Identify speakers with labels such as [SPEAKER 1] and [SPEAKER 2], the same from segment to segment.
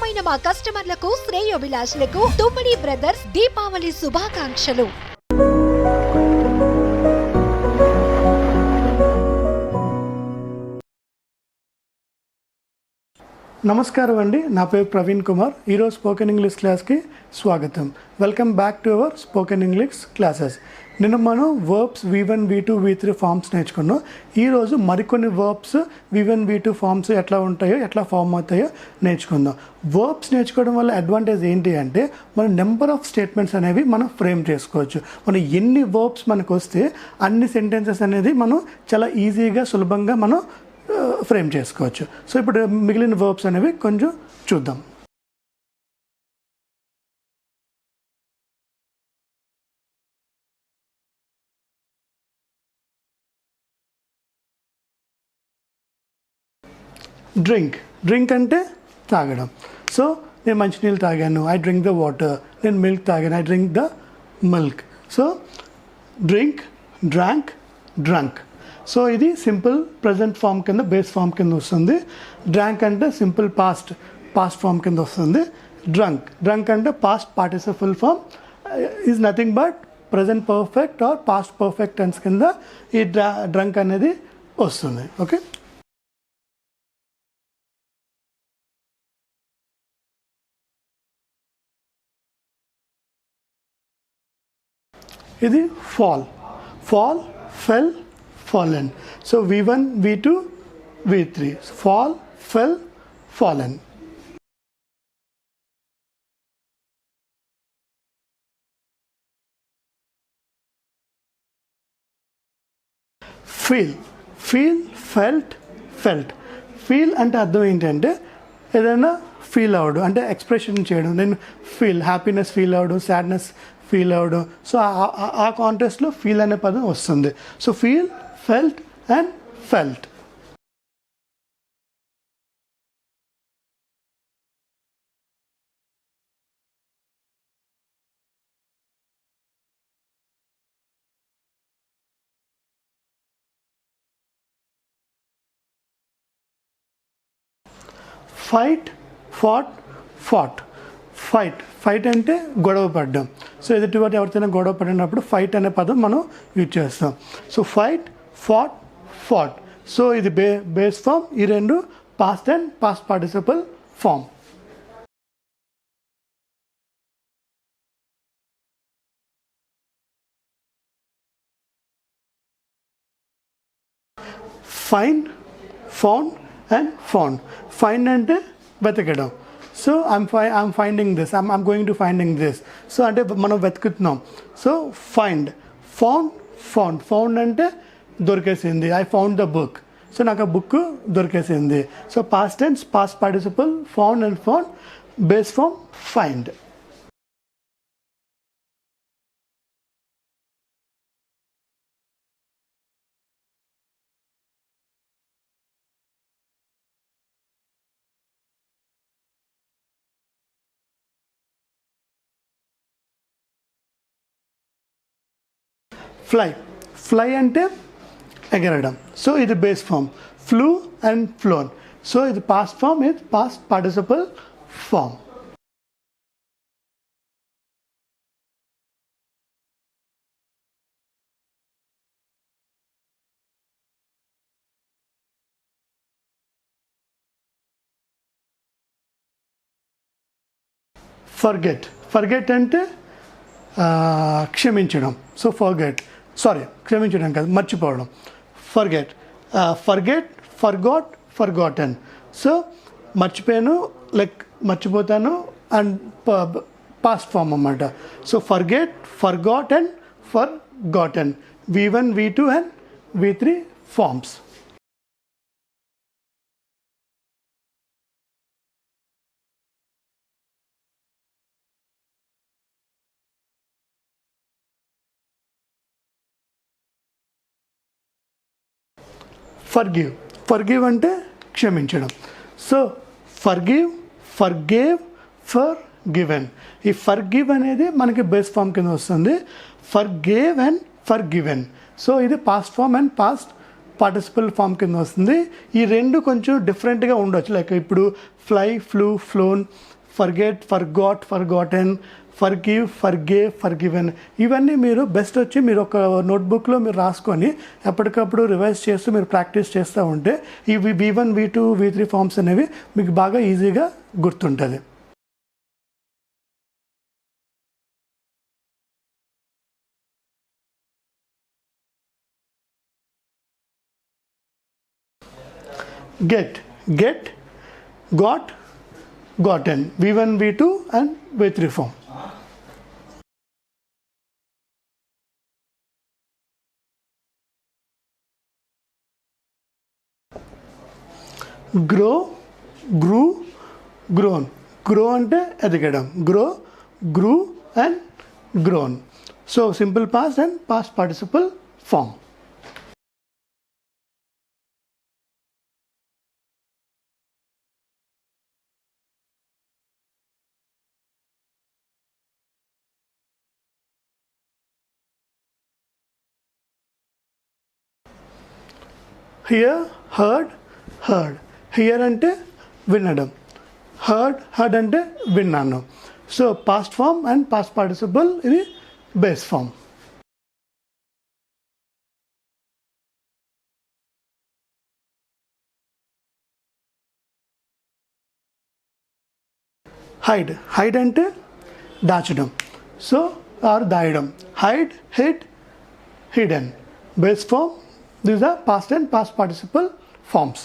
[SPEAKER 1] ప్రియమైన మా కస్టమర్లకు శ్రేయోభిలాషులకు తుమ్మడి బ్రదర్స్ దీపావళి శుభాకాంక్షలు.
[SPEAKER 2] నమస్కారం అండి, నా పేరు ప్రవీణ్ కుమార్. ఈరోజు స్పోకెన్ ఇంగ్లీష్ క్లాస్కి స్వాగతం. Welcome back to our spoken English classes. నిన్న మనం verbs V1, V2, V3 forms నేర్చుకున్నాం. ఈరోజు మరికొన్ని వర్బ్స్ V1, V2 ఫార్మ్స్ ఎట్లా ఉంటాయో, ఎట్లా ఫామ్ అవుతాయో నేర్చుకుందాం. వర్బ్స్ నేర్చుకోవడం వల్ల అడ్వాంటేజ్ ఏంటి అంటే మన నెంబర్ ఆఫ్ స్టేట్మెంట్స్ అనేవి మనం ఫ్రేమ్ చేసుకోవచ్చు. మనం ఎన్ని వర్బ్స్ మనకు వస్తే అన్ని సెంటెన్సెస్ అనేది మనం చాలా ఈజీగా సులభంగా మనం ఫ్రేమ్ చేసుకోవచ్చు. సో ఇప్పుడు మిగిలిన వర్బ్స్ అనేవి కొంచెం చూద్దాం. డ్రింక్ అంటే తాగడం. సో నేను మంచినీళ్ళు తాగాను, ఐ డ్రింక్ ద వాటర్. నేను మిల్క్ తాగాను, I drink the milk. So drink, drank, drunk. So ఇది సింపుల్ ప్రజెంట్ ఫామ్ కింద, బేస్ ఫామ్ కింద వస్తుంది. డ్రాంక్ అంటే సింపుల్ పాస్ట్ ఫామ్ కింద వస్తుంది. డ్రంక్ అంటే past participle form, is nothing but present perfect or past perfect tense కింద ఈ డ్రంక్ అనేది వస్తుంది. ఓకే, ఇది fall, fell, fallen. So V1, V2, V3. Fall, fell, fallen. Feel, felt. Feel అంటే అర్థం ఏంటంటే ఏదైనా ఫీల్ అవడం అంటే ఎక్స్ప్రెషన్ చేయడం. నేను హ్యాపీనెస్ ఫీల్ అవడం, సాడ్నెస్ ఫీల్ అవడం. సో ఆ కాంటెక్స్ట్లో ఫీల్ అనే పదం వస్తుంది. So feel, felt and felt. Fight అంటే గొడవ పడడం. సో ఎదుటివాటి ఎవరితోనే గొడవ పడినప్పుడు ఫైట్ అనే పదం మనం యూజ్ చేస్తాం. So fight, fought. సో ఇది బేస్ ఫామ్. ఈ రెండు past and past participle form. Found and found. Find అంటే వెతకడం. So I'm finding this, I'm going to finding this. So అంటే మనం వెతుకుతున్నాం. సో ఫౌండ్ అంటే దొరికేసింది. I found the book. So నాకు ఆ బుక్ దొరికేసింది. So past tense, past participle, found and found, base form find. Fly అంటే ఎగరడం. సో ఇది base form. Flew and flown. So ఇది పాస్ట్ ఫామ్, ఇది పాస్ట్ పార్టిసిపల్ ఫామ్. ఫర్గెట్ అంటే క్షమించడం. సో క్షమించడం కాదు, మర్చిపోవడం. Forget, forgotten. సో మర్చిపోయాను, లైక్ మర్చిపోతాను అండ్ పాస్ట్ ఫామ్ అన్నమాట. So forgot and forgotten. V1, V2 and V3 forms. Forgive అంటే క్షమించడం. So forgave, forgiven. ఈ ఫర్గివ్ అనేది మనకి బేస్ ఫామ్ కింద వస్తుంది. Forgave and forgiven. సో ఇది past form and past participle form కింద వస్తుంది. ఈ రెండు కొంచెం డిఫరెంట్గా ఉండొచ్చు. లైక్ ఇప్పుడు fly, flu, flown, forget, forgot, forgotten, forgive, forgave, forgiven. ఇవన్నీ మీరు బెస్ట్ వచ్చి మీరు ఒక నోట్బుక్లో మీరు రాసుకొని ఎప్పటికప్పుడు రివైజ్ చేస్తూ మీరు ప్రాక్టీస్ చేస్తూ ఉంటే ఈ V1, V2, V3 ఫామ్స్ అనేవి మీకు బాగా ఈజీగా గుర్తుంటుంది. Get, get, got, gotten. V1, V2 and V3 form. Grow, grew, grown. Grow ante ఎదగడం. Grow, grew and grown. So simple past and past participle form. Hear, heard, heard. Hear అంటే వినడం, heard అంటే విన్నాను. So past form and past participle ఇది base form. Hide అంటే దాచడం. So or దాయడం. Hide, hid, hidden. Base form. These are past and past participle forms.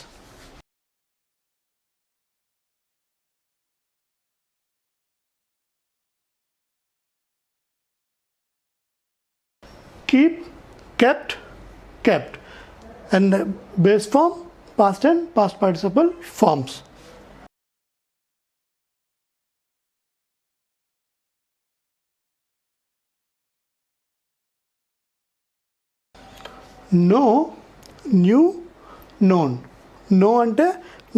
[SPEAKER 2] Keep, kept, kept. And the base form, past and past participle forms. Know, knew, known. Know అంటే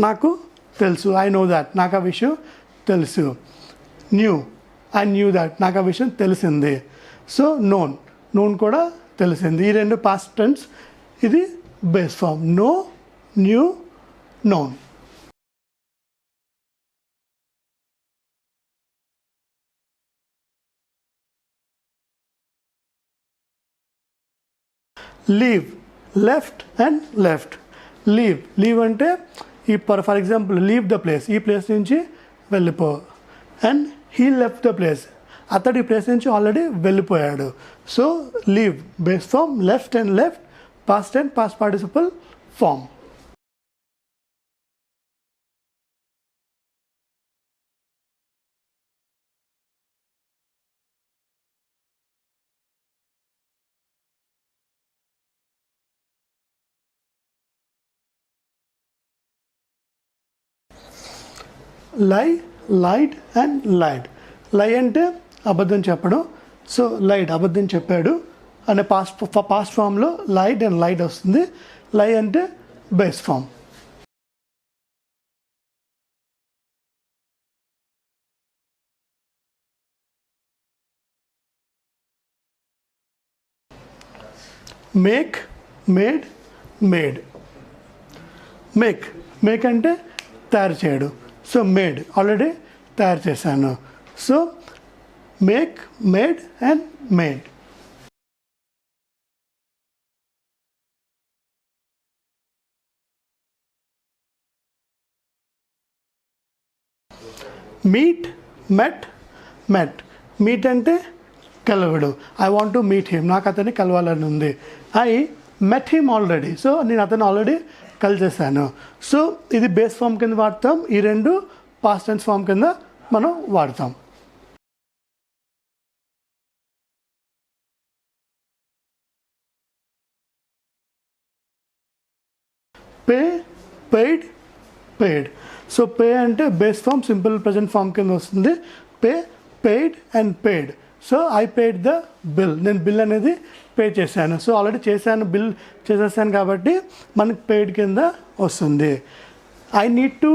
[SPEAKER 2] నాకు తెలుసు, I know that, నాకు ఆ విషయం తెలుసు. New, I knew that, నాకు ఆ విషయం తెలిసింది. సో నోన్, నోన్ కూడా తెలిసింది. ఈ రెండు పాస్ట్ టెన్స్, ఇది base form. Know, knew, known. Leave, left and left. Leave అంటే ఈ for example leave the place, ఈ ప్లేస్ నుంచి వెళ్ళిపో. And he left the place, అతడు ఈ ప్లేస్ నుంచి ఆల్రెడీ వెళ్ళిపోయాడు. So leave base form, left and left, past and past participle form. Lie, lied and లైడ్. లై అంటే అబద్ధం చెప్పడం. సో లైడ్ అబద్ధం చెప్పాడు అనే పాస్ట్ ఫామ్లో లైడ్ అండ్ లైడ్ వస్తుంది. లై అంటే base form. Make, made, made. Make అంటే తయారు చేయడు. సో మేడ్ ఆల్రెడీ తయారు చేశాను. So make, made and made. Meet, met, met. Meet అంటే కలవడు. I want to meet him, నాకు అతన్ని కలవాలని ఉంది. I met him already. So నేను అతను ఆల్రెడీ కలిసేసాను. సో ఇది బేస్ ఫామ్ కింద వాడతాం. ఈ రెండు పాస్ట్ టెన్స్ ఫామ్ కింద మనం వాడతాం. Pay, paid, paid. So pay అంటే base form, simple present form కింద వస్తుంది. Pay, paid and paid. So I paid the bill, నేను బిల్ అనేది పే చేశాను. సో ఆల్రెడీ చేశాను, బిల్ చేసేసాను కాబట్టి మనకి పెయిడ్ కింద వస్తుంది. I need to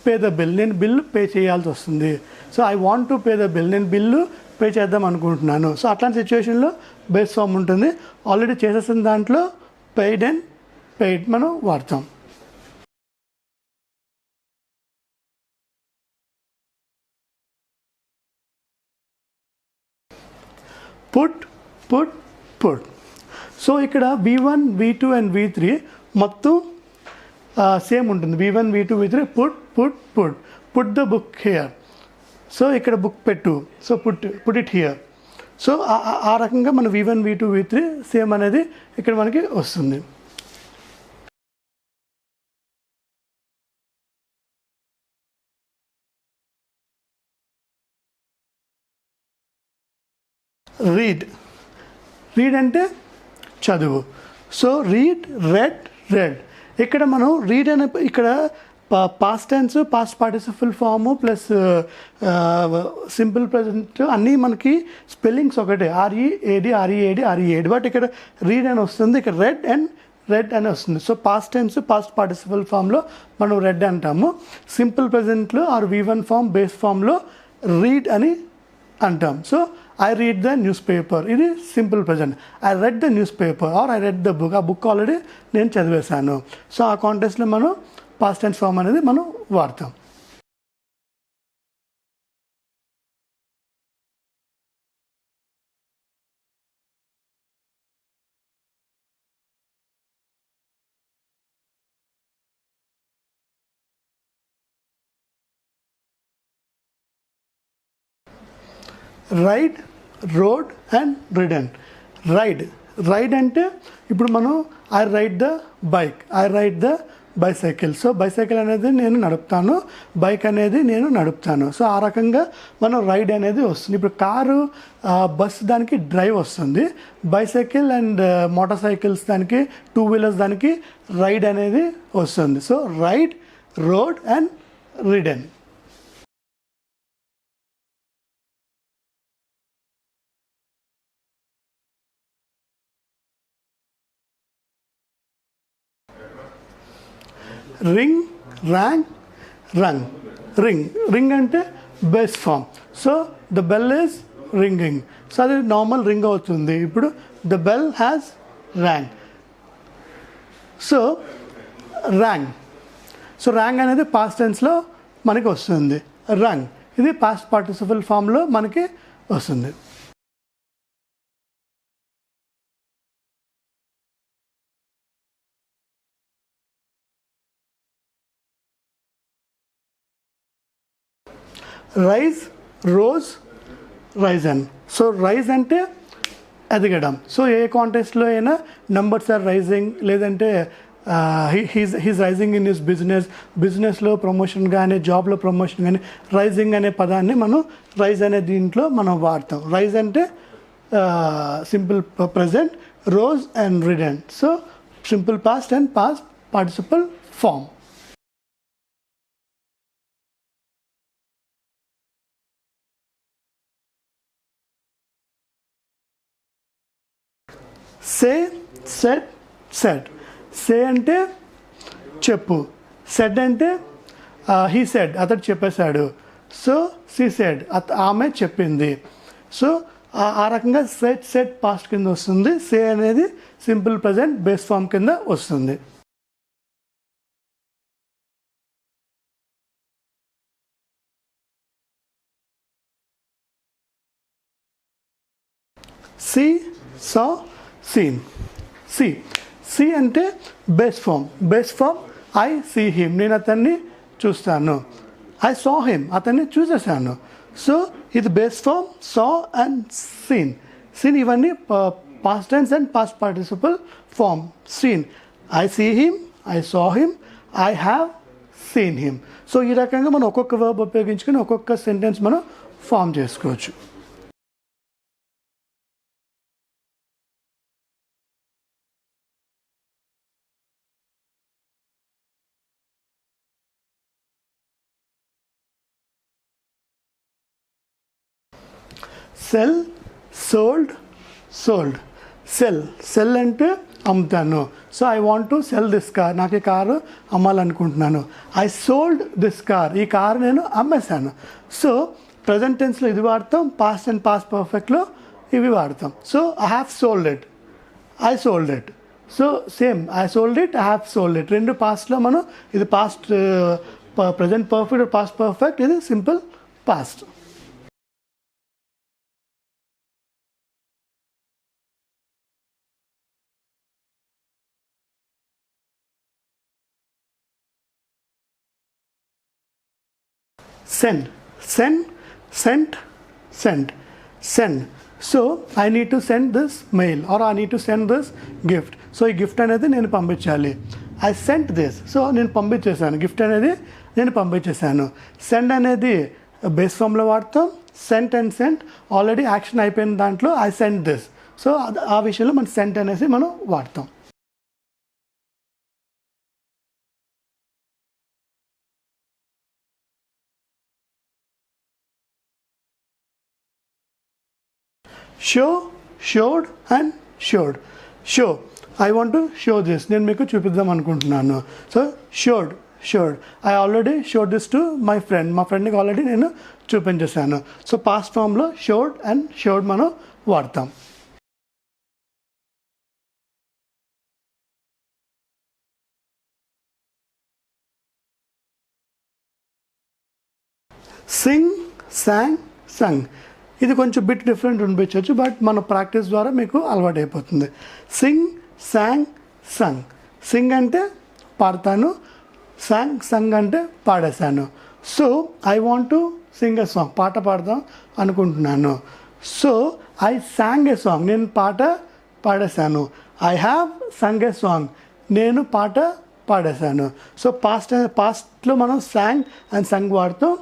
[SPEAKER 2] pay the bill, నేను బిల్ పే చేయాల్సి వస్తుంది. So I want to pay the bill, నేను బిల్లు పే చేద్దాం అనుకుంటున్నాను. సో అట్లాంటి సిచ్యువేషన్లో బేస్ ఫామ్ ఉంటుంది. ఆల్రెడీ చేసేసిన దాంట్లో పెయిడ్ అండ్ పెయిడ్ మనం వాడతాం. పుట్. సో ఇక్కడ V1 V2 అండ్ V3 మొత్తం సేమ్ ఉంటుంది. V1 V2 V3 put the book here. So ఇక్కడ బుక్ పెట్టు, so put it here. So ఆ రకంగా మన V1 V2 V3 సేమ్ అనేది ఇక్కడ మనకి వస్తుంది. రీడ్ అంటే చదువు. So read. ఇక్కడ మనం రీడ్ అనే ఇక్కడ past tense, past participle form plus simple present అన్నీ మనకి స్పెల్లింగ్స్ ఒకటే, READ. బట్ ఇక్కడ రీడ్ అని వస్తుంది, ఇక్కడ రెడ్ అని వస్తుంది. So past tense, past participle ఫామ్లో మనం రెడ్ అంటాము. సింపుల్ ప్రెజెంట్లో ఆర్ V1 ఫామ్ బేస్ ఫామ్లో రీడ్ అని అంటాం. So I read the newspaper, ఇది simple present. I read the newspaper or I read the book, ఆ బుక్ ఆల్రెడీ నేను చదివేశాను. సో ఆ కాంటెక్స్లో మనం పాస్ట్ టెన్స్ ఫామ్ అనేది మనం వాడతాం. Ride, rode and ridden. Ride అంటే ఇప్పుడు మనం I ride the bike, I ride the bicycle. So bicycle అనేది నేను నడుపుతాను, బైక్ అనేది నేను నడుపుతాను. సో ఆ రకంగా మనం రైడ్ అనేది వస్తుంది. ఇప్పుడు కారు, బస్ దానికి డ్రైవ్ వస్తుంది. బైసైకిల్ అండ్ మోటార్ సైకిల్స్ దానికి, 2 వీలర్స్ దానికి రైడ్ అనేది వస్తుంది. So ride, rode and ridden. Ring అంటే base form. So the bell is ringing. So అది నార్మల్ రింగ్ అవుతుంది. ఇప్పుడు the bell has rang. So rang అనేది పాస్ట్ టెన్స్లో మనకి వస్తుంది. రంగ్ ఇది పాస్ట్ పార్టిసిపల్ ఫామ్లో మనకి వస్తుంది. Rise, rose, risen. So rise అంటే ఎదగడం. సో ఏ కాంటెక్స్ట్లో అయినా నంబర్స్ ఆర్ రైజింగ్, లేదంటే హీస్ రైజింగ్ ఇన్ హిస్ బిజినెస్లో ప్రమోషన్ కానీ, జాబ్లో ప్రమోషన్ కానీ, రైజింగ్ అనే పదాన్ని మనం రైజ్ అనే దీంట్లో మనం వాడతాం. రైజ్ అంటే simple present, rose and ridden. So simple past and past participle form. Said. Say అంటే చెప్పు, సెడ్ అంటే హీ సెడ్ అతడు చెప్పేశాడు. సో షీ సెడ్ ఆమె చెప్పింది. సో ఆ రకంగా సెడ్ పాస్ట్ కింద వస్తుంది. సే అనేది సింపుల్ ప్రజెంట్ బేస్ ఫామ్ కింద వస్తుంది. See, saw, seen. సి అంటే base form I see him, నేను అతన్ని చూస్తాను. ఐ సా హిమ్, అతన్ని చూసేసాను. సో ఇది base form, saw and seen ఇవన్నీ past tense and past participle form. Seen, I see him, I saw him, I have seen him. So ఈ రకంగా మనం ఒక్కొక్క వర్బ్ ఉపయోగించుకొని ఒక్కొక్క సెంటెన్స్ మనం ఫామ్ చేసుకోవచ్చు. Cell, sold. సెల్ అంటే అమ్ముతాను. So I want to sell this car, నాకు ఈ కారు అమ్మాలనుకుంటున్నాను. ఐ సోల్డ్ దిస్ కార్, ఈ కారు నేను అమ్మేశాను. సో ప్రజెంట్ టెన్స్లో ఇది వాడతాం, పాస్ట్ అండ్ పాస్ట్ పర్ఫెక్ట్లో ఇవి వాడతాం. So I have sold it, I sold it. So same I sold it, I have sold it. రెండు పాస్ట్లో మనం ఇది past present perfect, past perfect, ఇది simple past. send, send, sent, sent, send. So I need to send this mail or I need to send this gift. So ఈ gift అనేది నేను పంపించాలి. I sent this. So నేను పంపించేశాను, gift అనేది నేను పంపించేశాను. Send అనేది base ఫామ్లో వాడతాం. Sent and sent already action అయిపోయిన దాంట్లో ఐ సెంట్ దిస్. సో ఆ విషయంలో మనం సెంట్ అనేసి మనం వాడతాం. Show, showed and showed. Show, I want to show this, నేను మీకు చూపిద్దాం అనుకుంటున్నాను. So showed, showed, I already showed this to my friend, మా ఫ్రెండ్కి ఆల్రెడీ నేను చూపించేశాను. సో పాస్ట్ ఫామ్లో షోడ్ అండ్ షోడ్ మనం వాడతాం. సింగ్, సాంగ్, సంగ్. ఇది కొంచెం బిట్ డిఫరెంట్ అనిపించవచ్చు, బట్ మన ప్రాక్టీస్ ద్వారా మీకు అలవాటు అయిపోతుంది. సింగ్, సాంగ్, సంగ్. సింగ్ అంటే పాడతాను, సాంగ్, సంగ్ అంటే పాడేశాను. So I want to sing a song, పాట పాడదాం అనుకుంటున్నాను. So I sang a song, నేను పాట పాడేశాను. I have sung a song, నేను పాట పాడేశాను. సో పాస్ట్లో మనం సాంగ్ అండ్ సంగ్ వాడతాం,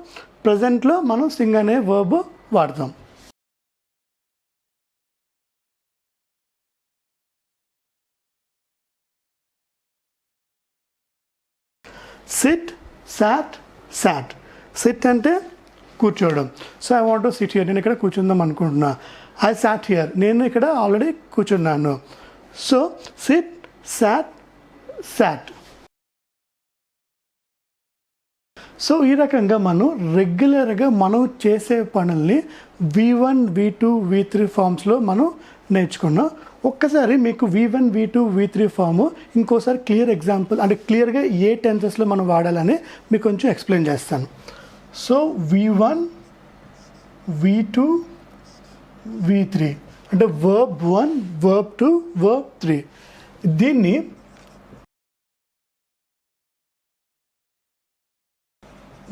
[SPEAKER 2] ప్రజెంట్లో మనం సింగ్ అనే వర్బ్ వాడతాం. సిట్, సాట్, సాట్. సిట్ అంటే కూర్చోవడం. So I want to SIT here, నేను ఇక్కడ కూర్చుందాం అనుకుంటున్నా. ఐ సాట్ హియర్, నేను ఇక్కడ ఆల్రెడీ కూర్చున్నాను. సో సిట్, సాట్, సాట్. సో ఈ రకంగా మనం రెగ్యులర్గా మనం చేసే పనుల్ని V1, V2, V3 ఫామ్స్లో మనం నేర్చుకున్నాం. ఒక్కసారి మీకు V1, V2, V3 ఫాము ఇంకోసారి క్లియర్ ఎగ్జాంపుల్ అంటే క్లియర్గా ఏ టెన్సెస్లో మనం వాడాలని మీకు కొంచెం ఎక్స్ప్లెయిన్ చేస్తాను. సో V1, V2, V3 అంటే వర్బ్ 1, వర్బ్ 2, వర్బ్ 3. దీన్ని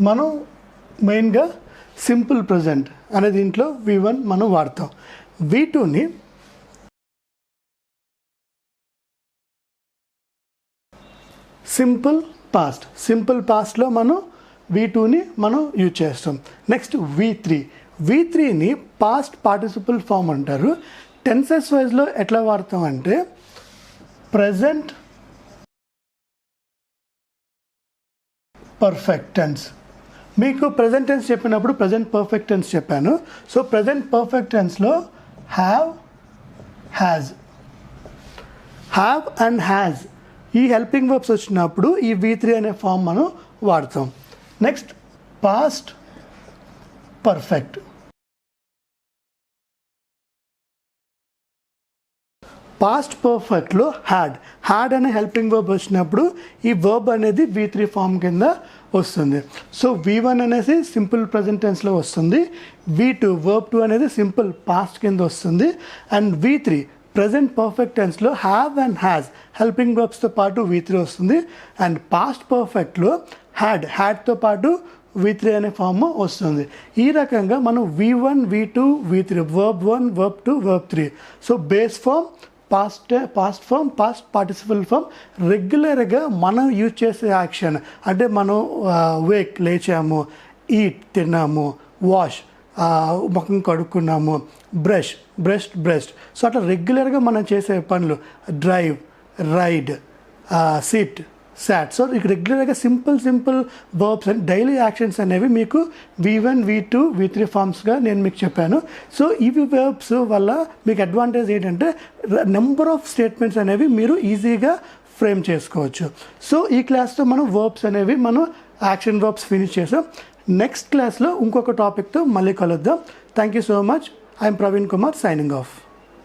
[SPEAKER 2] మనం మెయిన్గా సింపుల్ ప్రజెంట్ అనే దీంట్లో V1 మనం వాడతాం. V2ని సింపుల్ పాస్ట్, సింపుల్ పాస్ట్లో మనం V2ని మనం యూజ్ చేస్తాం. నెక్స్ట్ V3ని పాస్ట్ పార్టిసిపల్ ఫామ్ అంటారు. టెన్సెస్ వైజ్లో ఎట్లా వాడతాం అంటే ప్రజెంట్ పర్ఫెక్ట్ టెన్స్. మీకు ప్రజెంట్ టెన్స్ చెప్పినప్పుడు ప్రజెంట్ పర్ఫెక్ట్ టెన్స్ చెప్పాను. సో ప్రజెంట్ పర్ఫెక్ట్ టెన్స్లో have, has, have and has ఈ హెల్పింగ్ వర్బ్స్ వచ్చినప్పుడు ఈ V3 అనే ఫామ్ మనం వాడతాం. Next past perfect. పాస్ట్ పర్ఫెక్ట్లో హ్యాడ్ అనే హెల్పింగ్ వర్బ్ వచ్చినప్పుడు ఈ వర్బ్ అనేది V3 ఫామ్ కింద వస్తుంది. సో V1 అనేది సింపుల్ ప్రజెంట్ టెన్స్లో వస్తుంది. V2 వర్బ్ 2 అనేది సింపుల్ పాస్ట్ కింద వస్తుంది. అండ్ V3 ప్రజెంట్ పర్ఫెక్ట్ టెన్స్లో హ్యావ్ అండ్ హ్యాజ్ హెల్పింగ్ వర్బ్స్తో పాటు V3 వస్తుంది. అండ్ పాస్ట్ పర్ఫెక్ట్లో హ్యాడ్తో పాటు V3 అనే ఫామ్ వస్తుంది. ఈ రకంగా మనం V1, V2, V3 verb 1, verb 2, verb 3. So base form, past form, past participle form రెగ్యులర్గా మనం యూజ్ చేసే యాక్షన్ అంటే మనం వేక్ లేచాము, ఈట్ తిన్నాము, వాష్ ముఖం కడుక్కున్నాము, బ్రష్డ్. సో అట్లా రెగ్యులర్గా మనం చేసే పనులు drive, ride, sit, sat. So ఇక రెగ్యులర్గా simple verbs and daily actions అనేవి మీకు V1, V2, V3 ఫామ్స్గా నేను మీకు చెప్పాను. సో ఇవి వర్బ్స్ వల్ల మీకు అడ్వాంటేజ్ ఏంటంటే నెంబర్ ఆఫ్ స్టేట్మెంట్స్ అనేవి మీరు ఈజీగా ఫ్రేమ్ చేసుకోవచ్చు. సో ఈ క్లాస్లో మనం వర్బ్స్ అనేవి మనం యాక్షన్ వర్బ్స్ ఫినిష్ చేసాం. నెక్స్ట్ క్లాస్లో ఇంకొక టాపిక్తో మళ్ళీ కలుద్దాం. Thank you so much. I'm Praveen Kumar signing off.